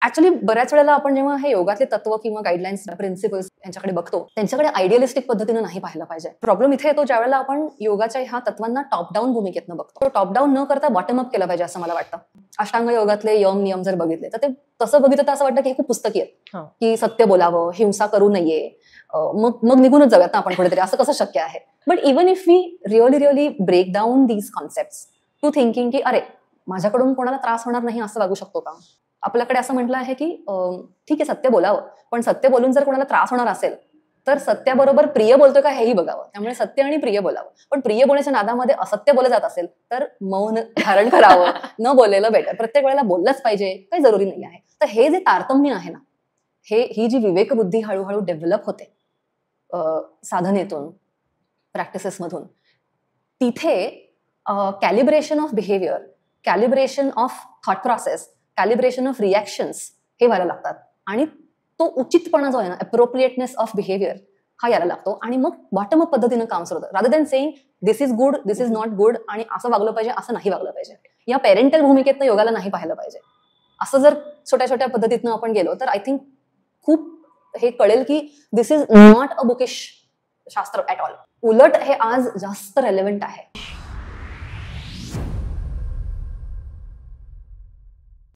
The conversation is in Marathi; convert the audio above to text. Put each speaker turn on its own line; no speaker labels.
ऍक्च्युली बऱ्याच वेळेला आपण जेव्हा हे योगातले तत्व किंवा गाईडलाईन्स प्रिन्सिपल्स यांच्याकडे बघतो, त्यांच्याकडे आयडियलिस्टिक पद्धतीने नाही पाहायला पाहिजे. प्रॉब्लेम इथे येतो ज्यावेळेला आपण योगाच्या ह्या तत्वांना टॉप डाऊन भूमिकेतनं बघतो. टॉप डाऊन न करता बॉटम अप केलं पाहिजे असं मला वाटतं. अष्टांग योगातले यम नियम जर बघितले तर ते तसं बघितलं तर असं वाटतं की हे खूप पुस्तकी आहेत, की सत्य बोलावं, हिंसा करू नये, मग निघूनच जाऊयात ना आपण कुठेतरी, असं कसं शक्य आहे. But even if we really break down these concepts to thinking की अरे माझ्याकडून कोणाला त्रास होणार नाही असं वागू शकतो का. आपल्याकडे असं म्हटलं आहे की ठीक आहे सत्य बोलावं, पण सत्य बोलून जर कोणाला त्रास होणार असेल तर सत्याबरोबर प्रिय बोलतोय का हेही बघावं. त्यामुळे सत्य आणि प्रिय बोलावं. पण प्रिय बोलण्याच्या नादामध्ये असत्य बोललं जात असेल तर मौन धारण करावं, न बोललेलं बेटर. प्रत्येक वेळेला बोललंच पाहिजे काही जरुरी नाही आहे. तर हे जे तारतम्य आहे ना, ही जी विवेकबुद्धी हळूहळू डेव्हलप होते साधनेतून, प्रॅक्टिसेसमधून, तिथे calibration of behaviour, calibration of thought process, calibration of reactions हे व्हायला लागतात. आणि तो उचितपणा जो आहे ना, अप्रोप्रिएटनेस ऑफ बिहेवियर हा यायला लागतो. आणि मग बॉटम अप पद्धतीनं काम सुरू होतं. Rather than saying this is good, this is not good, आणि असं वागलं पाहिजे, असं नाही वागलं पाहिजे. या पेरेंटल भूमिकेतनं योगाला नाही पाहिलं पाहिजे. असं जर छोट्या छोट्या पद्धतीतनं आपण गेलो तर आय थिंक खूप हे कळेल की दिस इज नॉट अ बुकिश शास्त्र ॲट ऑल. उलट हे आज जास्त रेलेव्हंट आहे.